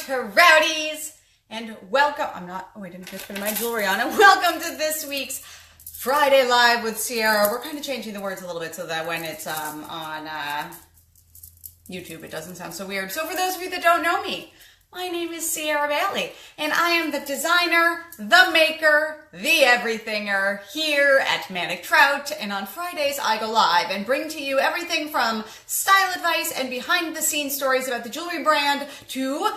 Trouties, and welcome. I didn't just put my jewelry on. And welcome to this week's Friday Live with Sierra. We're kind of changing the words a little bit so that when it's on YouTube, it doesn't sound so weird. So for those of you that don't know me, my name is Sierra Bailey, and I am the designer, the maker, the everythinger here at Manic Trout. And on Fridays, I go live and bring to you everything from style advice and behind-the-scenes stories about the jewelry brand to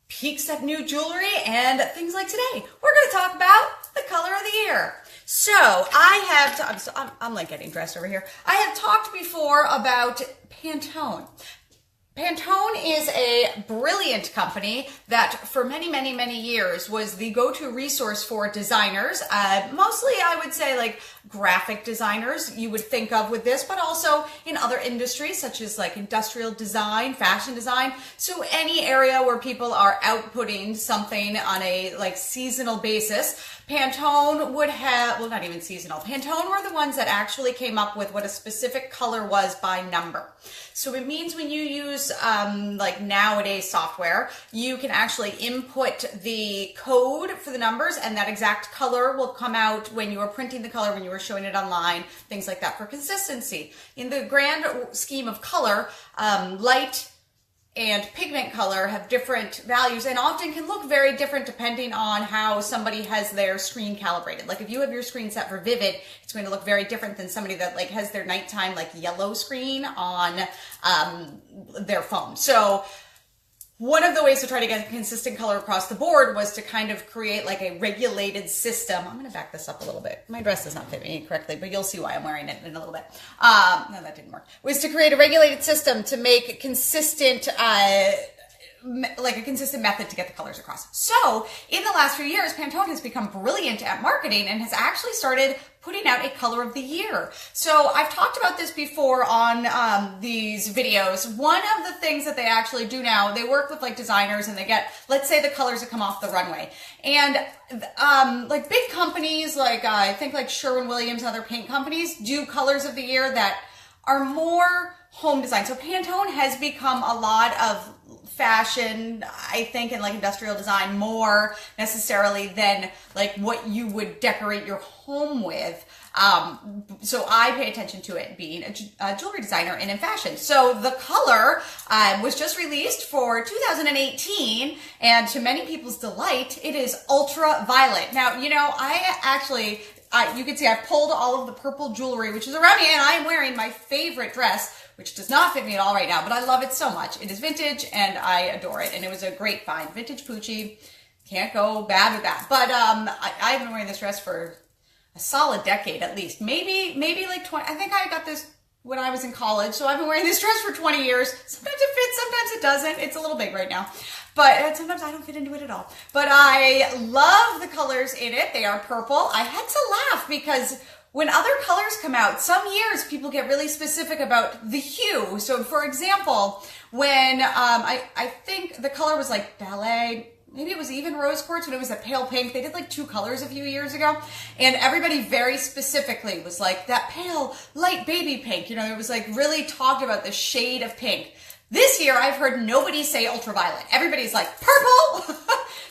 peeks at new jewelry and things like today. We're going to talk about the color of the year. So I'm like getting dressed over here. I have talked before about Pantone. Pantone is a brilliant company that for many, many, many years was the go-to resource for designers. Mostly, I would say, like graphic designers you would think of with this, but also in other industries such as like industrial design, fashion design. So any area where people are outputting something on a like seasonal basis, Pantone would have, well, not even seasonal. Pantone were the ones that actually came up with what a specific color was by number. So it means when you use like nowadays software, you can actually input the code for the numbers and that exact color will come out when you are printing the color, when you were showing it online, things like that for consistency. In the grand scheme of color, light and pigment color have different values and often can look very different depending on how somebody has their screen calibrated. Like if you have your screen set for vivid, it's going to look very different than somebody that like has their nighttime like yellow screen on their phone. So one of the ways to try to get a consistent color across the board was to kind of create like a regulated system. I'm going to back this up a little bit. My dress does not fit me correctly, but you'll see why I'm wearing it in a little bit. No, that didn't work. Was to create a regulated system to make consistent, like a consistent method to get the colors across. So in the last few years, Pantone has become brilliant at marketing and has actually started putting out a color of the year. So I've talked about this before on these videos. One of the things that they actually do now, they work with like designers and they get, let's say the colors that come off the runway. And like big companies, like I think like Sherwin-Williams and other paint companies do colors of the year that are more home design. So Pantone has become a lot of fashion, I think, and like industrial design more necessarily than like what you would decorate your home with. So I pay attention to it being a jewelry designer and in fashion. So the color was just released for 2018, and to many people's delight, it is ultraviolet. Now, you know, I actually, you can see I've pulled all of the purple jewelry, which is around me, and I am wearing my favorite dress, which does not fit me at all right now, but I love it so much. It is vintage, and I adore it, and it was a great find. Vintage Poochie, can't go bad with that. But I've been wearing this dress for a solid decade at least. Maybe like 20. I think I got this when I was in college, so I've been wearing this dress for 20 years. Sometimes it fits, sometimes it doesn't. It's a little big right now. But sometimes I don't fit into it at all. But I love the colors in it. They are purple. I had to laugh because when other colors come out, some years people get really specific about the hue. So for example, when I think the color was like ballet, maybe it was even rose quartz when it was a pale pink. They did like two colors a few years ago. And everybody very specifically was like that pale light baby pink. You know, it was like really talked about the shade of pink. This year, I've heard nobody say ultraviolet. Everybody's like, purple!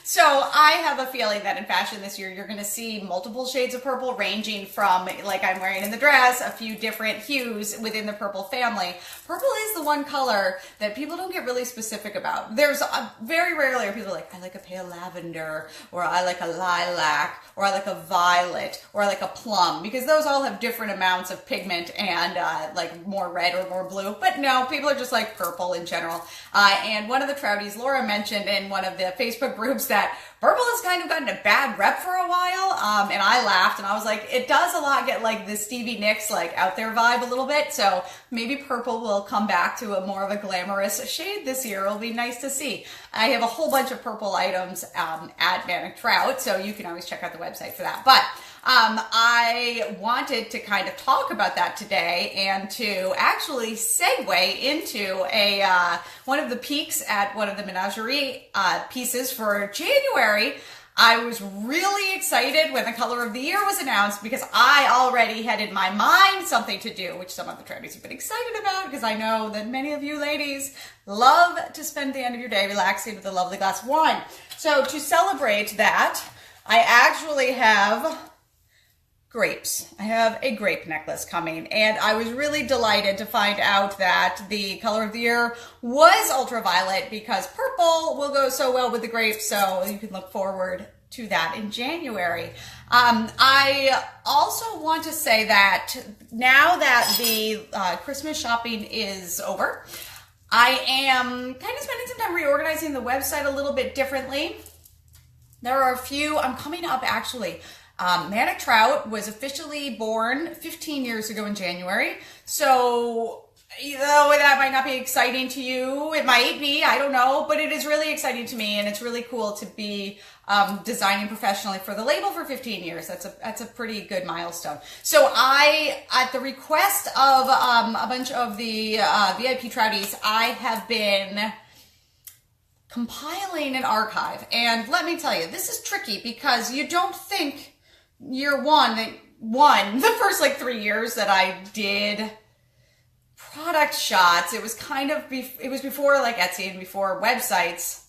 So I have a feeling that in fashion this year, you're going to see multiple shades of purple ranging from, like I'm wearing in the dress, a few different hues within the purple family. Purple is the one color that people don't get really specific about. There's very rarely are people like, I like a pale lavender, or I like a lilac, or I like a violet, or I like a plum, because those all have different amounts of pigment and like more red or more blue. But no, people are just like purple in general. And one of the Trouties, Laura, mentioned in one of the Facebook groups that purple has kind of gotten a bad rep for a while. And I laughed and I was like, it does a lot get like the Stevie Nicks like out there vibe a little bit. So maybe purple will come back to a more of a glamorous shade this year. It'll be nice to see. I have a whole bunch of purple items at Manic Trout, so you can always check out the website for that. But I wanted to kind of talk about that today and to actually segue into one of the peaks at one of the menagerie pieces for January. I was really excited when the color of the year was announced because I already had in my mind something to do, which some of the Trouties have been excited about because I know that many of you ladies love to spend the end of your day relaxing with a lovely glass of wine. So to celebrate that, I actually have grapes. I have a grape necklace coming, and I was really delighted to find out that the color of the year was ultraviolet because purple will go so well with the grapes, so you can look forward to that in January. I also want to say that now that the Christmas shopping is over, I am kind of spending some time reorganizing the website a little bit differently. There are a few, I'm coming up actually. Manic Trout was officially born 15 years ago in January. So, though that might not be exciting to you, it might be, I don't know, but it is really exciting to me, and it's really cool to be designing professionally for the label for 15 years. That's a pretty good milestone. So I, at the request of a bunch of the VIP Trouties, I have been compiling an archive. And let me tell you, this is tricky because you don't think year one, the first like 3 years that I did product shots, it was kind of, it was before like Etsy and before websites.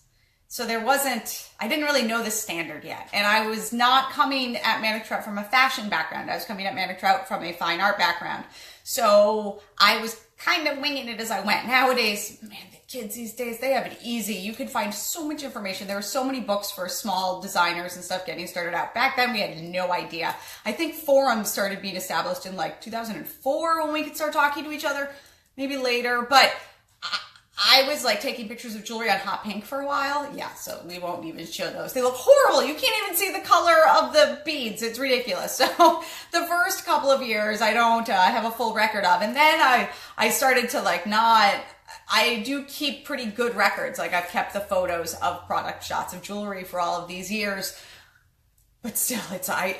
So I didn't really know the standard yet. And I was not coming at Manic Trout from a fashion background. I was coming at Manic Trout from a fine art background. So I was kind of winging it as I went. Nowadays, man, the kids these days, they have it easy. You can find so much information. There were so many books for small designers and stuff getting started out. Back then, we had no idea. I think forums started being established in like 2004 when we could start talking to each other, maybe later. But I was like taking pictures of jewelry on hot pink for a while. Yeah, so we won't even show those. They look horrible. You can't even see the color of the beads. It's ridiculous. So the first couple of years I don't have a full record of. And then I started to like I do keep pretty good records. Like I've kept the photos of product shots of jewelry for all of these years. But still,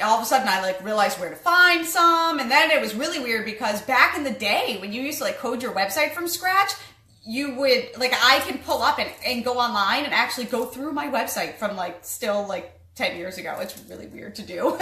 all of a sudden I like realized where to find some. And then it was really weird because back in the day when you used to like code your website from scratch, you would, like, I can pull up and go online and actually go through my website from, like, still, like, 10 years ago. It's really weird to do.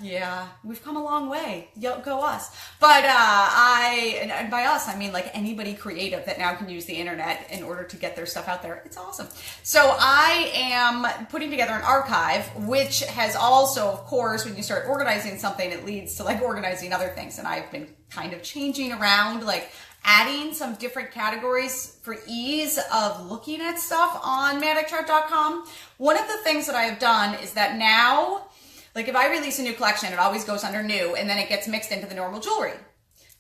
Yeah, we've come a long way. Go us. But and by us, I mean, like, anybody creative that now can use the internet in order to get their stuff out there. It's awesome. So I am putting together an archive, which has also, of course, when you start organizing something, it leads to, like, organizing other things. And I've been kind of changing around, like, adding some different categories for ease of looking at stuff on menagerie.com. One of the things that I have done is that now, like if I release a new collection, it always goes under new and then it gets mixed into the normal jewelry.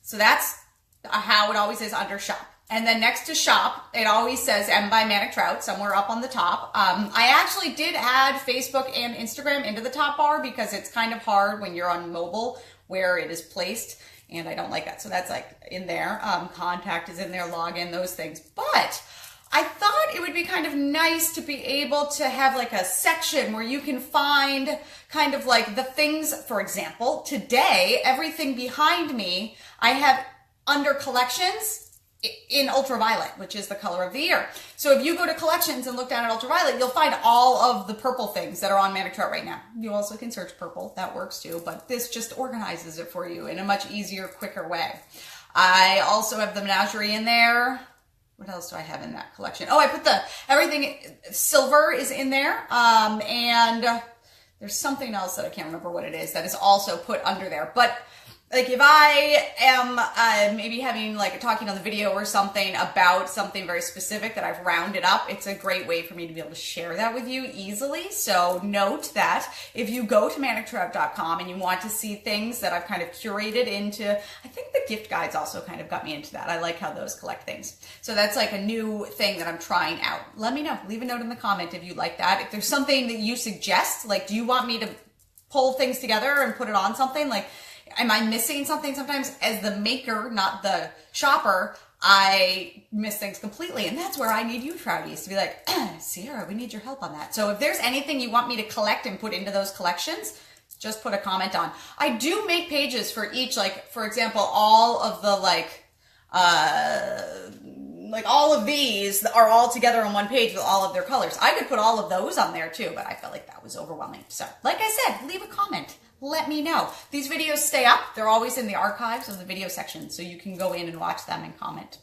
So that's how it always is under shop. And then next to shop, it always says M by Manic Trout somewhere up on the top. I actually did add Facebook and Instagram into the top bar because it's kind of hard when you're on mobile where it is placed. And I don't like that. So that's like in there. Contact is in there, login, those things. But I thought it would be kind of nice to be able to have like a section where you can find kind of like the things, for example, today, everything behind me, I have under collections in ultraviolet, which is the color of the year. So if you go to collections and look down at ultraviolet, you'll find all of the purple things that are on Manic Trout right now. You also can search purple, that works too, but this just organizes it for you in a much easier, quicker way. I also have the menagerie in there. What else do I have in that collection? Oh, I put everything, silver is in there, and there's something else that I can't remember what it is that is also put under there. But like if I am maybe having like talking on the video or something about something very specific that I've rounded up, it's a great way for me to be able to share that with you easily. So note that if you go to menagerie.com and you want to see things that I've kind of curated into, I think the gift guides also kind of got me into that. I like how those collect things. So that's like a new thing that I'm trying out. Let me know. Leave a note in the comment if you like that. If there's something that you suggest, like do you want me to pull things together and put it on something? Like, am I missing something? Sometimes as the maker, not the shopper, I miss things completely. And that's where I need you, Trouties, to be like, Sierra, we need your help on that. So if there's anything you want me to collect and put into those collections, just put a comment on. I do make pages for each, like, for example, all of the, like like all of these are all together on one page with all of their colors. I could put all of those on there too, but I felt like that was overwhelming. So like I said, leave a comment. Let me know. These videos stay up. They're always in the archives of the video section, so you can go in and watch them and comment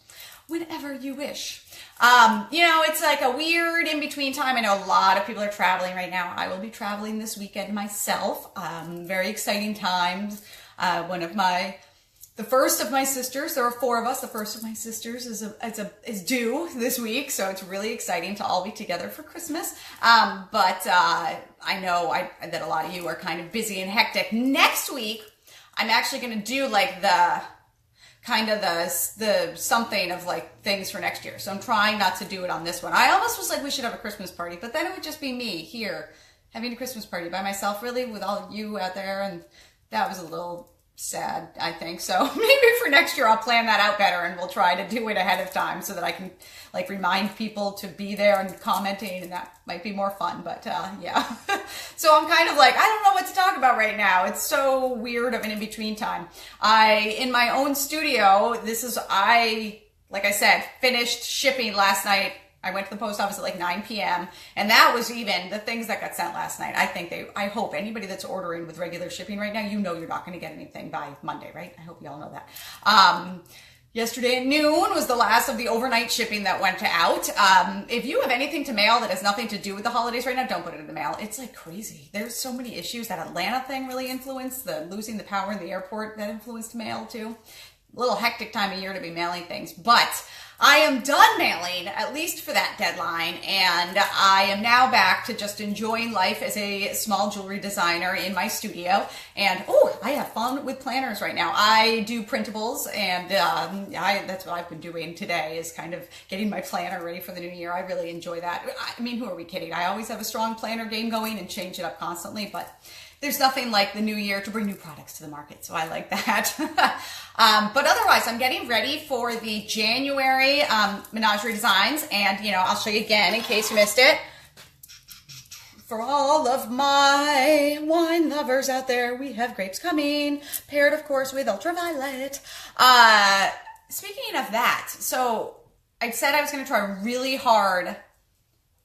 whenever you wish. It's like a weird in-between time. I know a lot of people are traveling right now. I will be traveling this weekend myself. Very exciting times. The first of my sisters, there are 4 of us, the first of my sisters is due this week, so it's really exciting to all be together for Christmas. But I know that a lot of you are kind of busy and hectic. Next week, I'm actually going to do like the something of like things for next year. So I'm trying not to do it on this one. I almost was like, we should have a Christmas party, but then it would just be me here having a Christmas party by myself, really, with all of you out there. And that was a little sad, I think. So maybe for next year, I'll plan that out better and we'll try to do it ahead of time so that I can like remind people to be there and commenting, and that might be more fun. But yeah. So I'm kind of like, I don't know what to talk about right now. It's so weird of an in-between time. In my own studio, like I said, finished shipping last night. I went to the post office at like 9 p.m. and that was even the things that got sent last night. I hope anybody that's ordering with regular shipping right now, you're not going to get anything by Monday, right? I hope you all know that. Yesterday at noon was the last of the overnight shipping that went out. If you have anything to mail that has nothing to do with the holidays right now, don't put it in the mail. It's like crazy. There's so many issues. That Atlanta thing really influenced losing the power in the airport. That influenced mail too. A little hectic time of year to be mailing things, but I am done mailing, at least for that deadline, and I am now back to just enjoying life as a small jewelry designer in my studio. And I have fun with planners right now. I do printables, and that's what I've been doing today, is kind of getting my planner ready for the new year. I really enjoy that. I mean, who are we kidding? I always have a strong planner game going and change it up constantly, but there's nothing like the new year to bring new products to the market, so I like that. But otherwise, I'm getting ready for the January menagerie designs, and I'll show you again in case you missed it. For all of my wine lovers out there, we have grapes coming, paired, of course, with ultraviolet. Speaking of that, so I said I was going to try really hard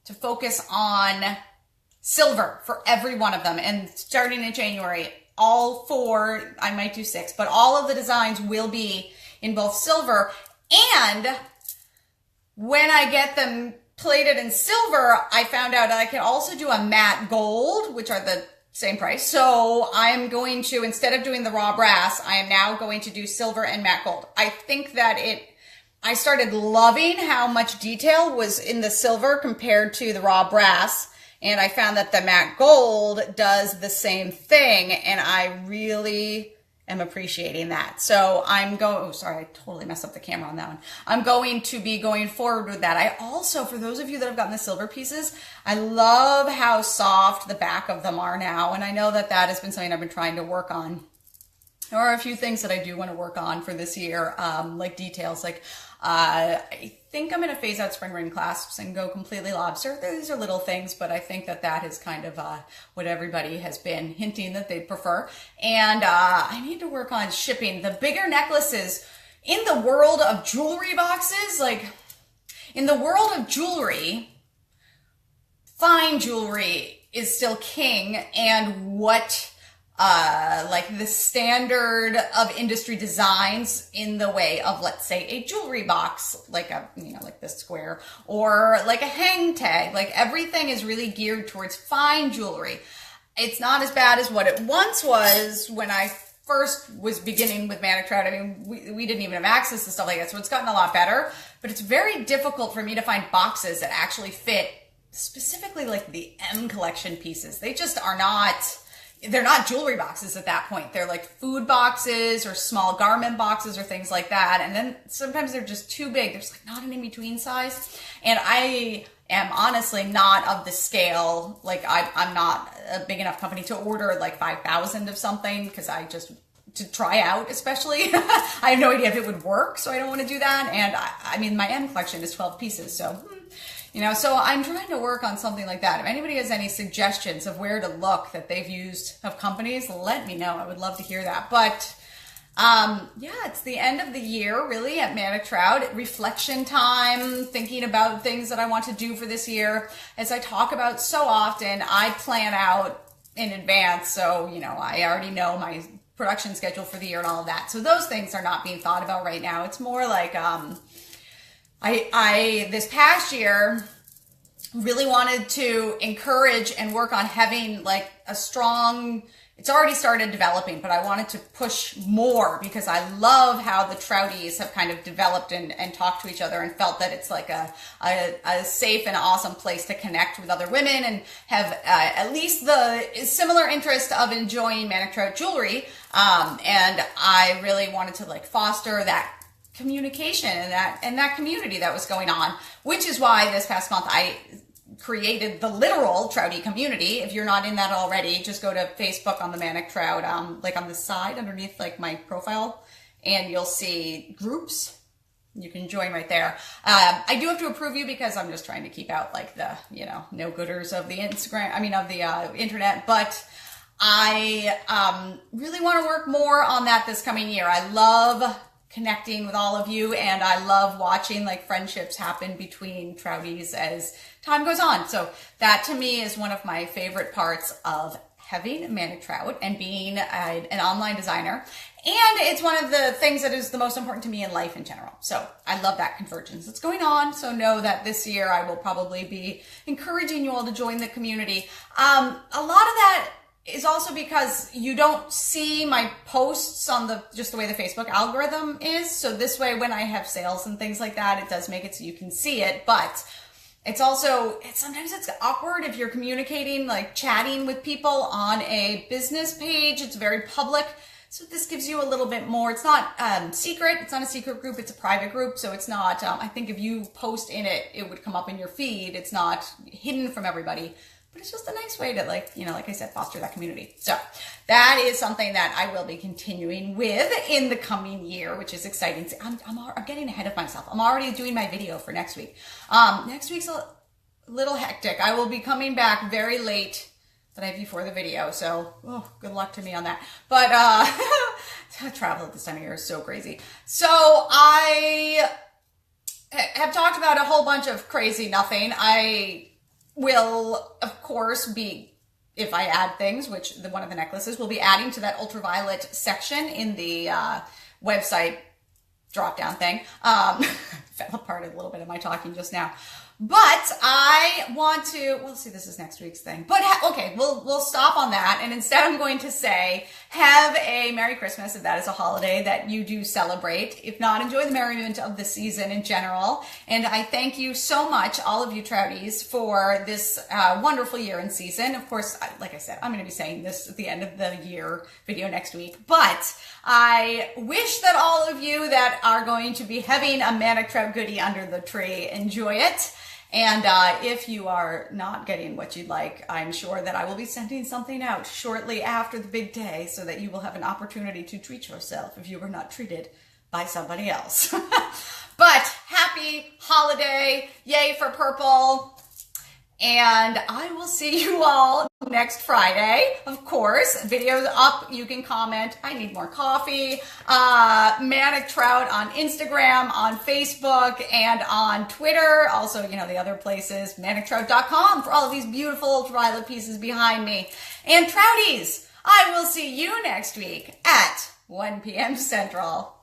to focus on silver for every one of them, and starting in January, all 4, I might do 6, but all of the designs will be in both silver. And when I get them plated in silver, I found out that I can also do a matte gold, which are the same price. So I'm going to, instead of doing the raw brass, I am now going to do silver and matte gold. I think that I started loving how much detail was in the silver compared to the raw brass. And I found that the matte gold does the same thing, and I really am appreciating that. So sorry, I totally messed up the camera on that one. I'm going to be going forward with that. I also, for those of you that have gotten the silver pieces, I love how soft the back of them are now. And I know that has been something I've been trying to work on. There are a few things that I do want to work on for this year, like details, like I think I'm going to phase out spring ring clasps and go completely lobster. These are little things, but I think that is kind of what everybody has been hinting that they prefer. And I need to work on shipping the bigger necklaces. In the world of jewelry boxes, like in the world of jewelry, fine jewelry is still king, and what like the standard of industry designs in the way of, let's say, a jewelry box, like like this square, or like a hang tag. Like everything is really geared towards fine jewelry. It's not as bad as what it once was when I first was beginning with Manic Trout. I mean, we didn't even have access to stuff like that, so it's gotten a lot better. But it's very difficult for me to find boxes that actually fit specifically like the M collection pieces. They just are not. They're not jewelry boxes at that point. They're like food boxes or small garment boxes or things like that. And then sometimes they're just too big. There's like not an in-between size. And I am honestly not of the scale. Like I'm not a big enough company to order like 5,000 of something, because to try out especially. I have no idea if it would work, so I don't want to do that. And I mean, my M collection is 12 pieces, so so I'm trying to work on something like that. If anybody has any suggestions of where to look that they've used of companies, let me know. I would love to hear that. But Yeah, it's the end of the year, really, at Manic Trout. Reflection time, thinking about things that I want to do for this year. As I talk about so often, I plan out in advance, so, I already know my production schedule for the year and all of that. So those things are not being thought about right now. It's more like, I this past year really wanted to encourage and work on having like a strong, it's already started developing, but I wanted to push more because I love how the Trouties have kind of developed and talked to each other and felt that it's like a safe and awesome place to connect with other women and have at least the similar interest of enjoying Manic Trout jewelry. And I really wanted to like foster that communication and that community that was going on, which is why this past month I created the literal Trouty community. If you're not in that already, just go to Facebook on the Manic Trout, like on the side underneath like my profile, and you'll see groups. You can join right there. I do have to approve you because I'm just trying to keep out like the, no-gooders of the internet, but I really want to work more on that this coming year. I love connecting with all of you, and I love watching like friendships happen between Trouties as time goes on. So that to me is one of my favorite parts of having Manic Trout and being an online designer. And it's one of the things that is the most important to me in life in general. So I love that convergence that's going on. So know that this year I will probably be encouraging you all to join the community. A lot of that is also because you don't see my posts on just the way the Facebook algorithm is. So this way, when I have sales and things like that, it does make it so you can see it. But it's also, sometimes it's awkward if you're communicating, like chatting with people on a business page. It's very public. So this gives you a little bit more. It's not secret. It's not a secret group. It's a private group. So it's not, I think if you post in it, it would come up in your feed. It's not hidden from everybody. But it's just a nice way to like I said, foster that community. So that is something that I will be continuing with in the coming year, which is exciting. I'm getting ahead of myself. I'm already doing my video for next week. Next week's a little hectic. I will be coming back very late the night before the video. So good luck to me on that. But travel at this time of year is so crazy. So I have talked about a whole bunch of crazy nothing. I will, of course, be, if I add things, which one of the necklaces will be adding to that ultraviolet section in the website drop-down thing. Fell apart a little bit of my talking just now. But I want to, we'll see, this is next week's thing. But okay, we'll stop on that. And instead I'm going to say, have a Merry Christmas if that is a holiday that you do celebrate. If not, enjoy the merriment of the season in general. And I thank you so much, all of you Trouties, for this wonderful year and season. Of course, like I said, I'm going to be saying this at the end of the year video next week. But I wish that all of you that are going to be having a Manic Trout goodie under the tree enjoy it. And if you are not getting what you'd like, I'm sure that I will be sending something out shortly after the big day so that you will have an opportunity to treat yourself if you were not treated by somebody else. But happy holiday. Yay for purple. And I will see you all next Friday. Of course, videos up. You can comment. I need more coffee. Manic Trout on Instagram, on Facebook, and on Twitter. Also, the other places, manictrout.com for all of these beautiful ultraviolet pieces behind me. And Trouties, I will see you next week at 1 p.m. Central.